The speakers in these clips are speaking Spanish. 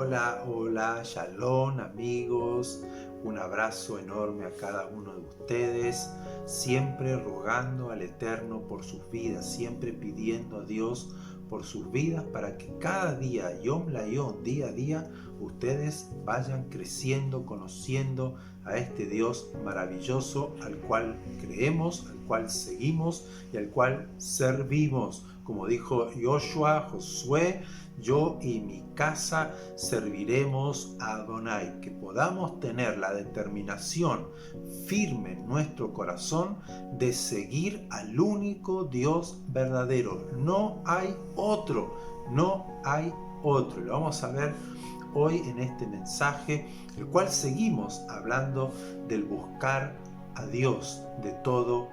Hola, hola, shalom amigos, un abrazo enorme a cada uno de ustedes, siempre rogando al Eterno por sus vidas, siempre pidiendo a Dios por sus vidas para que cada día, Yom la Yom, día a día, ustedes vayan creciendo, conociendo a este Dios maravilloso al cual creemos, al cual seguimos y al cual servimos. Como dijo Josué, yo y mi casa serviremos a Adonai. Que podamos tener la determinación firme en nuestro corazón de seguir al único Dios verdadero. No hay otro, no hay otro. Lo vamos a ver hoy en este mensaje, el cual seguimos hablando del buscar a Dios de todo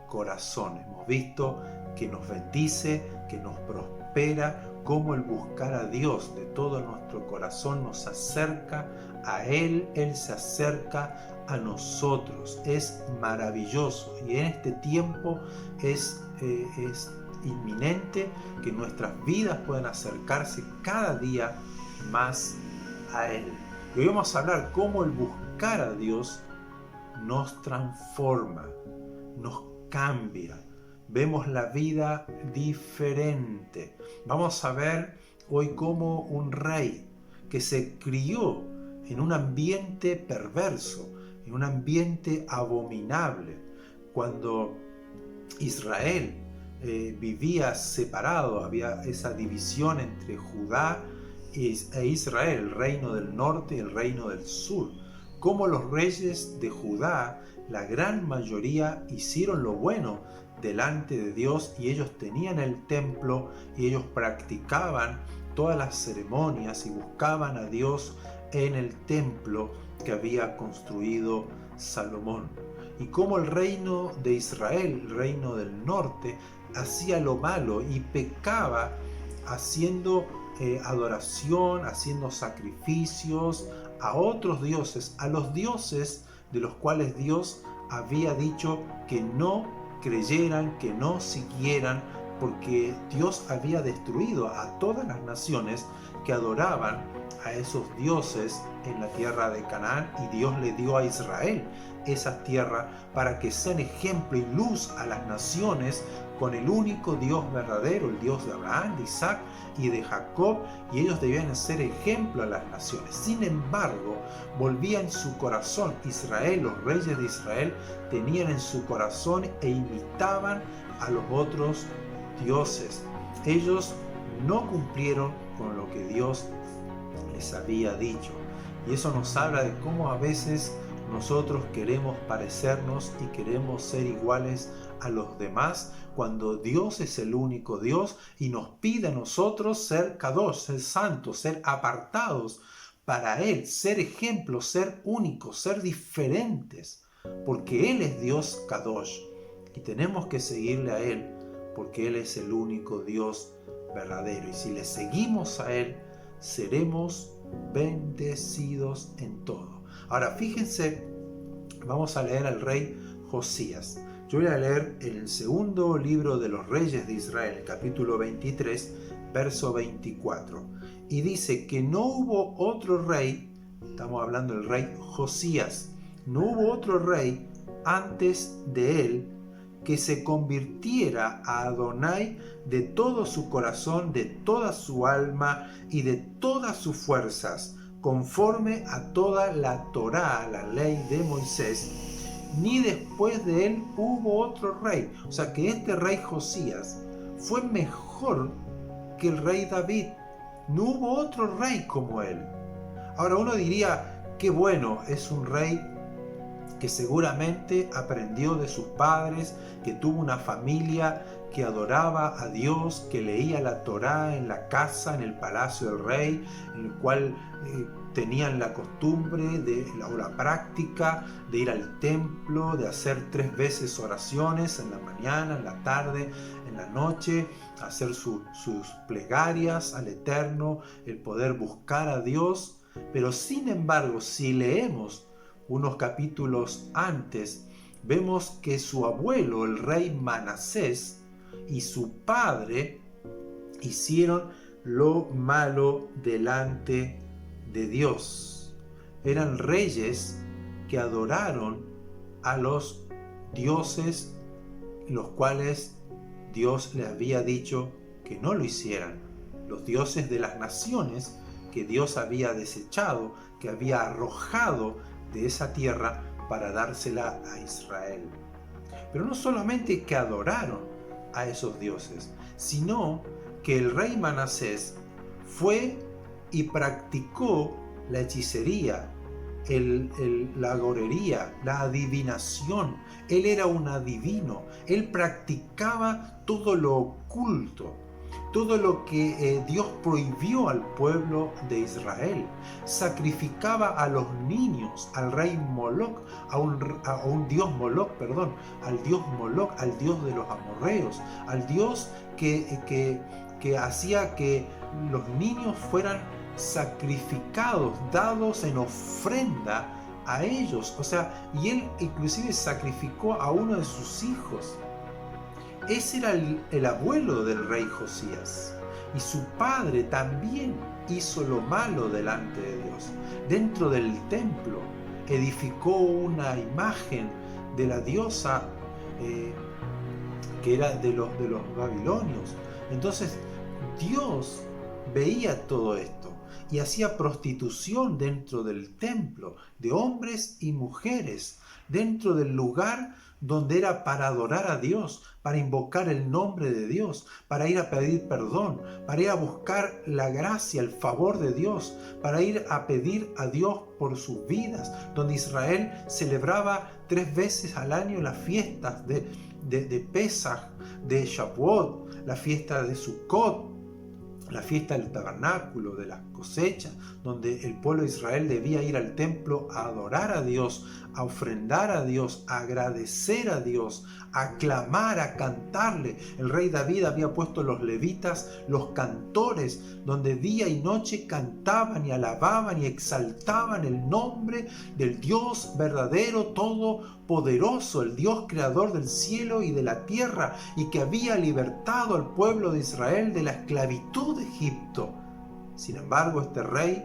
corazón. Hemos visto que nos bendice, que nos prospera, cómo el buscar a Dios de todo nuestro corazón nos acerca a Él, Él se acerca a nosotros. Es maravilloso y en este tiempo es inminente que nuestras vidas puedan acercarse cada día más a Él. Y hoy vamos a hablar cómo el buscar a Dios nos transforma, nos cambia. Vemos la vida diferente. Vamos a ver hoy cómo un rey que se crió en un ambiente perverso, en un ambiente abominable, cuando Israel vivía separado, había esa división entre Judá e Israel, el reino del norte y el reino del sur. Cómo los reyes de Judá, la gran mayoría, hicieron lo bueno delante de Dios y ellos tenían el templo y ellos practicaban todas las ceremonias y buscaban a Dios en el templo que había construido Salomón. Y cómo el reino de Israel, el reino del norte, hacía lo malo y pecaba haciendo adoración, haciendo sacrificios a otros dioses, a los dioses de los cuales Dios había dicho que no creyeran, que no siguieran, porque Dios había destruido a todas las naciones que adoraban a esos dioses en la tierra de Canaán, y Dios le dio a Israel esa tierra para que sean ejemplo y luz a las naciones con el único Dios verdadero, el Dios de Abraham, de Isaac y de Jacob, y ellos debían ser ejemplo a las naciones. Sin embargo, volvía en su corazón Israel, los reyes de Israel tenían en su corazón e imitaban a los otros dioses. Ellos no cumplieron con lo que Dios les había dicho. Y eso nos habla de cómo a veces nosotros queremos parecernos y queremos ser iguales a los demás, cuando Dios es el único Dios y nos pide a nosotros ser kadosh, ser santos, ser apartados para Él, ser ejemplos, ser únicos, ser diferentes, porque Él es Dios kadosh y tenemos que seguirle a Él porque Él es el único Dios verdadero. Y si le seguimos a Él, seremos bendecidos en todo. Ahora fíjense, vamos a leer al rey Josías. Yo voy a leer en el segundo libro de los reyes de Israel, el capítulo 23, verso 24. Y dice que no hubo otro rey, estamos hablando del rey Josías, no hubo otro rey antes de él que se convirtiera a Adonai de todo su corazón, de toda su alma y de todas sus fuerzas, conforme a toda la Torá, la ley de Moisés, ni después de él hubo otro rey. O sea que este rey Josías fue mejor que el rey David. No hubo otro rey como él. Ahora uno diría, qué bueno, es un rey que seguramente aprendió de sus padres, que tuvo una familia que adoraba a Dios, que leía la Torá en la casa, en el palacio del rey, en el cual tenían la costumbre o la práctica de ir al templo, de hacer 3 veces oraciones, en la mañana, en la tarde, en la noche, hacer sus plegarias al Eterno, el poder buscar a Dios. Pero sin embargo, si leemos unos capítulos antes, vemos que su abuelo, el rey Manasés, y su padre hicieron lo malo delante de Dios. Eran reyes que adoraron a los dioses, los cuales Dios les había dicho que no lo hicieran. Los dioses de las naciones que Dios había desechado, que había arrojado de esa tierra para dársela a Israel. Pero no solamente que adoraron a esos dioses, sino que el rey Manasés fue y practicó la hechicería, la agorería, la adivinación. Él era un adivino, él practicaba todo lo oculto, todo lo que Dios prohibió al pueblo de Israel. Sacrificaba a los niños al rey Moloc, a un dios Moloc, perdón, al dios Moloc, al dios de los amorreos, al dios que hacía que los niños fueran sacrificados, dados en ofrenda a ellos. O sea, y él inclusive sacrificó a uno de sus hijos. Ese era el abuelo del rey Josías. Y su padre también hizo lo malo delante de Dios. Dentro del templo edificó una imagen de la diosa que era de los babilonios. Entonces Dios veía todo esto y hacía prostitución dentro del templo de hombres y mujeres, dentro del lugar donde era para adorar a Dios, para invocar el nombre de Dios, para ir a pedir perdón, para ir a buscar la gracia, el favor de Dios, para ir a pedir a Dios por sus vidas, donde Israel celebraba 3 veces al año las fiestas de Pesaj, de Shavuot, la fiesta de Sukkot, la fiesta del tabernáculo, de las cosechas, donde el pueblo de Israel debía ir al templo a adorar a Dios, a ofrendar a Dios, a agradecer a Dios, a clamar, a cantarle. El rey David había puesto los levitas, los cantores, donde día y noche cantaban y alababan y exaltaban el nombre del Dios verdadero, todopoderoso, el Dios creador del cielo y de la tierra, y que había libertado al pueblo de Israel de la esclavitud de Egipto. Sin embargo, este rey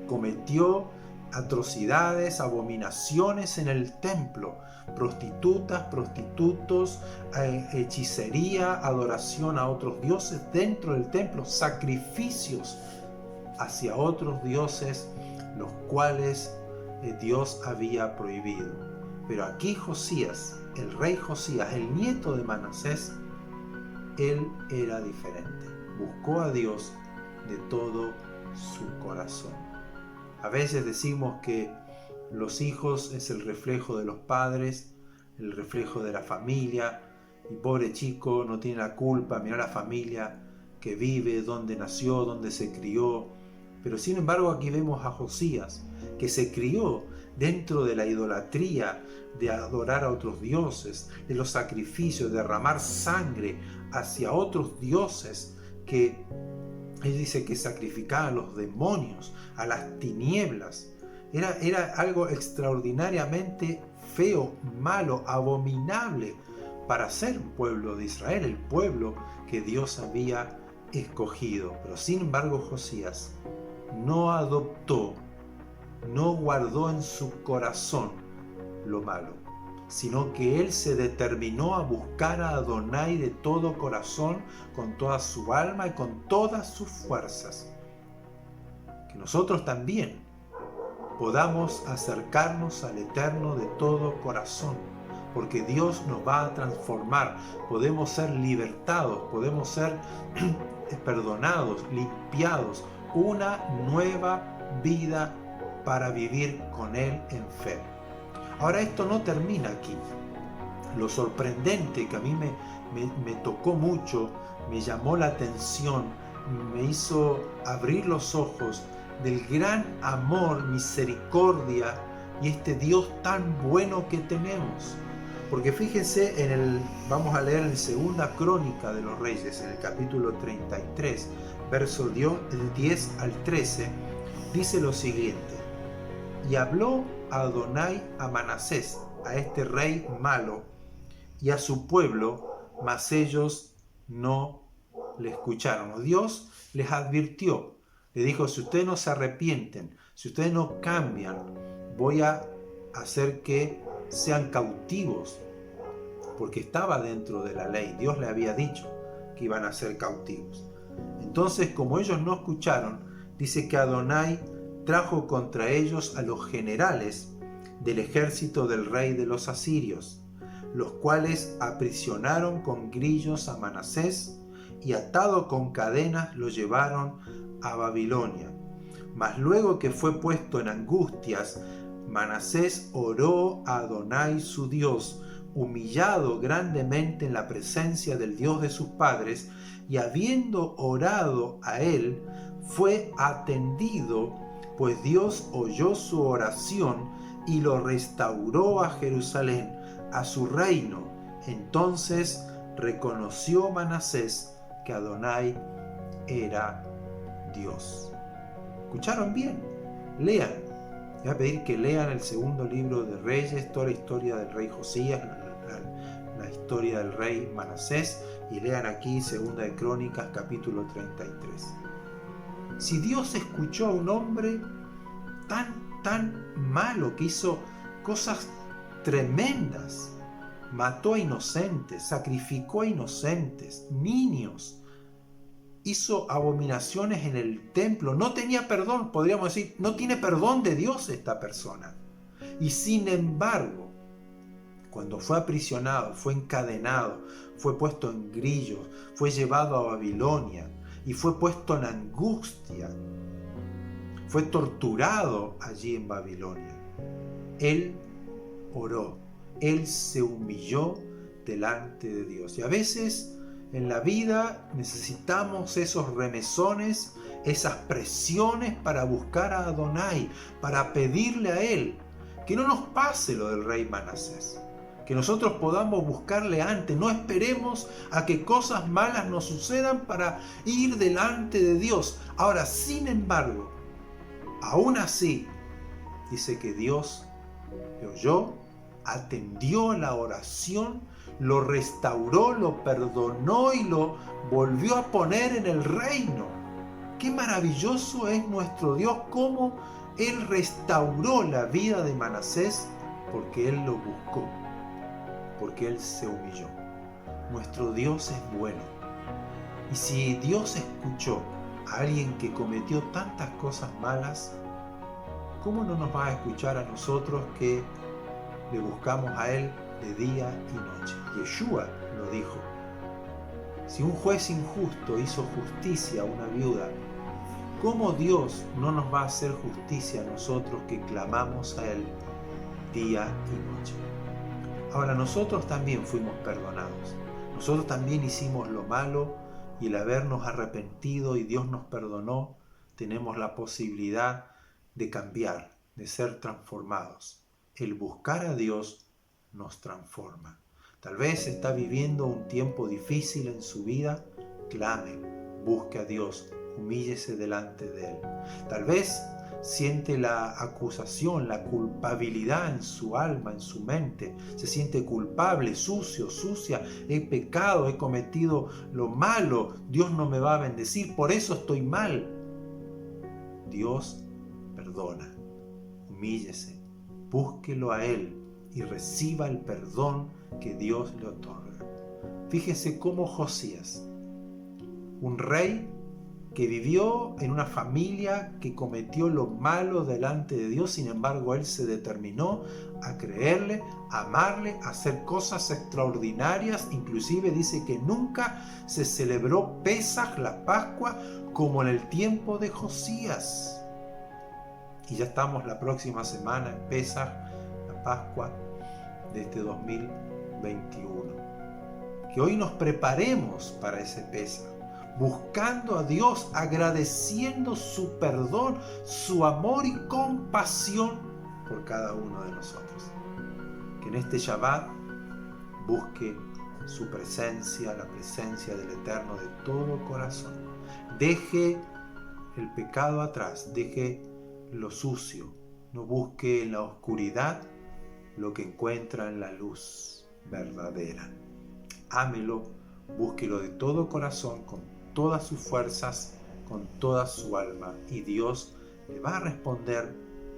cometió atrocidades, abominaciones en el templo, prostitutas, prostitutos, hechicería, adoración a otros dioses dentro del templo, sacrificios hacia otros dioses, los cuales Dios había prohibido. Pero aquí Josías, el rey Josías, el nieto de Manasés, él era diferente. Buscó a Dios de todo su corazón. A veces decimos que los hijos es el reflejo de los padres, el reflejo de la familia, y pobre chico no tiene la culpa, mira la familia que vive, dónde nació, dónde se crió. Pero sin embargo aquí vemos a Josías, que se crió dentro de la idolatría, de adorar a otros dioses, de los sacrificios, de derramar sangre hacia otros dioses, que él dice que sacrificaba a los demonios, a las tinieblas. Era algo extraordinariamente feo, malo, abominable para ser un pueblo de Israel, el pueblo que Dios había escogido. Pero sin embargo Josías no adoptó, no guardó en su corazón lo malo, sino que él se determinó a buscar a Adonai de todo corazón, con toda su alma y con todas sus fuerzas. Que nosotros también podamos acercarnos al Eterno de todo corazón, porque Dios nos va a transformar, podemos ser libertados, podemos ser perdonados, limpiados, una nueva vida para vivir con Él en fe. Ahora esto no termina aquí. Lo sorprendente que a mí me tocó mucho, me llamó la atención, me hizo abrir los ojos del gran amor, misericordia y este Dios tan bueno que tenemos. Porque fíjense, vamos a leer en Segunda Crónica de los Reyes, en el capítulo 33, versos 10 al 13, dice lo siguiente: y habló Adonai a Manasés, a este rey malo, y a su pueblo, mas ellos no le escucharon. Dios les advirtió Le dijo, si ustedes no se arrepienten, si ustedes no cambian, voy a hacer que sean cautivos, porque estaba dentro de la ley. Dios le había dicho que iban a ser cautivos. Entonces, como ellos no escucharon, dice que Adonai trajo contra ellos a los generales del ejército del rey de los asirios, los cuales aprisionaron con grillos a Manasés y atado con cadenas lo llevaron a Babilonia. Mas luego que fue puesto en angustias, Manasés oró a Adonai su Dios, humillado grandemente en la presencia del Dios de sus padres, y habiendo orado a él, fue atendido, pues Dios oyó su oración y lo restauró a Jerusalén, a su reino. Entonces reconoció Manasés que Adonai era Dios. ¿Escucharon bien? Lean. Voy a pedir que lean el segundo libro de Reyes, toda la historia del rey Josías, la historia del rey Manasés, y lean aquí segunda de Crónicas, capítulo 33. Si Dios escuchó a un hombre tan malo, que hizo cosas tremendas, mató a inocentes, sacrificó a inocentes, niños, hizo abominaciones en el templo, no tenía perdón, podríamos decir, no tiene perdón de Dios esta persona. Y sin embargo, cuando fue aprisionado, fue encadenado, fue puesto en grillos, fue llevado a Babilonia y fue puesto en angustia, fue torturado allí en Babilonia, él oró, él se humilló delante de Dios. Y a veces en la vida necesitamos esos remesones, esas presiones para buscar a Adonai, para pedirle a él que no nos pase lo del rey Manasés, que nosotros podamos buscarle antes. No esperemos a que cosas malas nos sucedan para ir delante de Dios. Ahora, sin embargo, aún así, dice que Dios le oyó, atendió la oración, lo restauró, lo perdonó y lo volvió a poner en el reino. Qué maravilloso es nuestro Dios, cómo Él restauró la vida de Manasés, porque Él lo buscó, porque Él se humilló. Nuestro Dios es bueno. Y si Dios escuchó a alguien que cometió tantas cosas malas, ¿cómo no nos va a escuchar a nosotros que le buscamos a Él de día y noche? Yeshua lo dijo. Si un juez injusto hizo justicia a una viuda, ¿cómo Dios no nos va a hacer justicia a nosotros que clamamos a Él día y noche? Ahora, nosotros también fuimos perdonados. Nosotros también hicimos lo malo, y el habernos arrepentido y Dios nos perdonó, tenemos la posibilidad de cambiar, de ser transformados. El buscar a Dios nos transforma. Tal vez está viviendo un tiempo difícil en su vida, clame, busque a Dios, humíllese delante de Él. Tal vez siente la acusación, la culpabilidad en su alma, en su mente. Se siente culpable, sucio, sucia, he pecado, he cometido lo malo, Dios no me va a bendecir, por eso estoy mal. Dios perdona, humíllese, búsquelo a Él y reciba el perdón que Dios le otorga. Fíjese cómo Josías, un rey que vivió en una familia que cometió lo malo delante de Dios, sin embargo él se determinó a creerle, a amarle, a hacer cosas extraordinarias. Inclusive dice que nunca se celebró Pesaj, la Pascua, como en el tiempo de Josías. Y ya estamos la próxima semana en Pesaj, la Pascua de este 2021. Que hoy nos preparemos para ese Pesaj, buscando a Dios, agradeciendo su perdón, su amor y compasión por cada uno de nosotros. Que en este Shabbat busque su presencia, la presencia del Eterno de todo corazón. Deje el pecado atrás, deje lo sucio, no busque en la oscuridad lo que encuentra en la luz verdadera. Ámelo, búsquelo de todo corazón, con todas sus fuerzas, con toda su alma y Dios le va a responder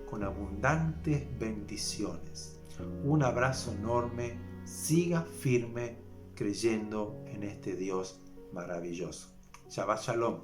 con abundantes bendiciones. Un abrazo enorme, siga firme creyendo en este Dios maravilloso. Shabbat Shalom.